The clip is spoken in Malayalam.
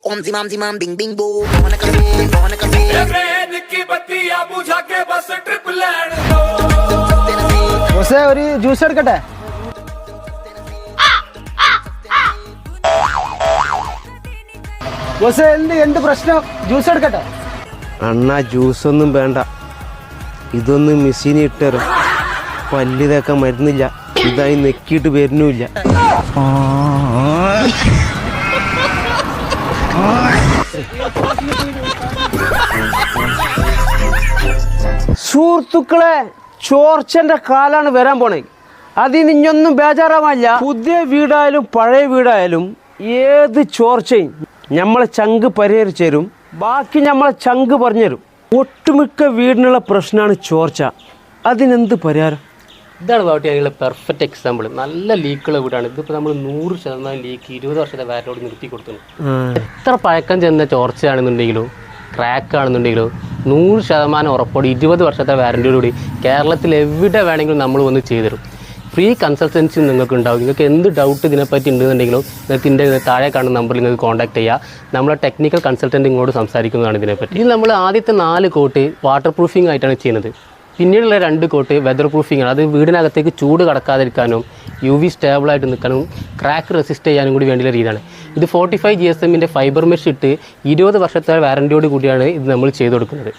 Om zimam zimam ding ding boom. Wanna come in, wanna come in. Train की बत्तियां बुझा के बस ट्रिप लैंड दो ബോസേ ഒരു ജ്യൂസ് എടുക്കട്ടെ? ബോസേ എന്ത് പ്രശ്നം? ജ്യൂസ് എടുക്കട്ടെ? അണ്ണാ ജ്യൂസൊന്നും വേണ്ട, ഇതൊന്ന് മെഷീൻ ഇട്ടേരും. പല്ലിതൊക്കെ മരുന്നില്ല, ഇതായി നെക്കിയിട്ട് വരുന്നുമില്ല. സുഹൃത്തുക്കളെ, ചോർച്ചന്റെ കാലാണ് വരാൻ പോണേ. അതിന് ഇനിയൊന്നും ബേജാറാവാനില്ല. പുതിയ വീടായാലും പഴയ വീടായാലും ഏത് ചോർച്ചയും നമ്മളെ ചങ്ക് പരിഹരിച്ചു തരും. ബാക്കി നമ്മളെ ചങ്ക് പറഞ്ഞുതരും. ഒട്ടുമിക്ക വീടിനുള്ള പ്രശ്നമാണ് ചോർച്ച. അതിനെന്ത് പരിഹാരം? ഇതാണ് ബാബുട്ടി അതിനുള്ള പെർഫെക്റ്റ് എക്സാമ്പിൾ. നല്ല ലീക്കുള്ള വീടാണ്. ഇതിപ്പോൾ നമ്മൾ 100% ലീക്ക് 20 വർഷത്തെ വാരലോട് നിർത്തി കൊടുത്തു. എത്ര പഴക്കം ചെന്ന ചോർച്ചയാണെന്നുണ്ടെങ്കിലോ ക്രാക്ക് ആണെന്നുണ്ടെങ്കിലോ 100% ഉറപ്പോടെ 20 വർഷത്തെ വാരൻറ്റിയോടുകൂടി കേരളത്തിൽ എവിടെ വേണമെങ്കിലും നമ്മൾ വന്ന് ചെയ്തുതരും. ഫ്രീ കൺസൾട്ടൻസി നിങ്ങൾക്ക് ഉണ്ടാവും. നിങ്ങൾക്ക് എന്ത് ഡൗട്ട് ഇതിനെപ്പറ്റി ഉണ്ടെന്നുണ്ടെങ്കിലും നിങ്ങൾക്ക് ഇതിൻ്റെ താഴെ കാണുന്ന നമ്പറിൽ നിങ്ങൾക്ക് കോൺടാക്ട് ചെയ്യുക. നമ്മളെ ടെക്നിക്കൽ കൺസൾട്ടൻറ്റ് ഇങ്ങോട്ട് സംസാരിക്കുന്നതാണ് ഇതിനെപ്പറ്റി. ഇത് നമ്മൾ ആദ്യത്തെ 4 കോട്ട് വാട്ടർ പ്രൂഫിംഗ് ആയിട്ടാണ് ചെയ്യുന്നത്. പിന്നീടുള്ള 2 കോട്ട് വെതർ പ്രൂഫിംഗ് ആണ്. അത് വീടിനകത്തേക്ക് ചൂട് കടക്കാതിരിക്കാനും UV സ്റ്റേബിളായിട്ട് നിൽക്കാനും ക്രാക്ക് റെസിസ്റ്റ് ചെയ്യാനും കൂടി വേണ്ടിയുള്ള രീതിയാണ്. ഇത് 45 GSM ഫൈബർ മെഷ് ഇട്ട് 20 വർഷത്തെ വാറൻറ്റിയോട് കൂടിയാണ് ഇത് നമ്മൾ ചെയ്ത് കൊടുക്കുന്നത്.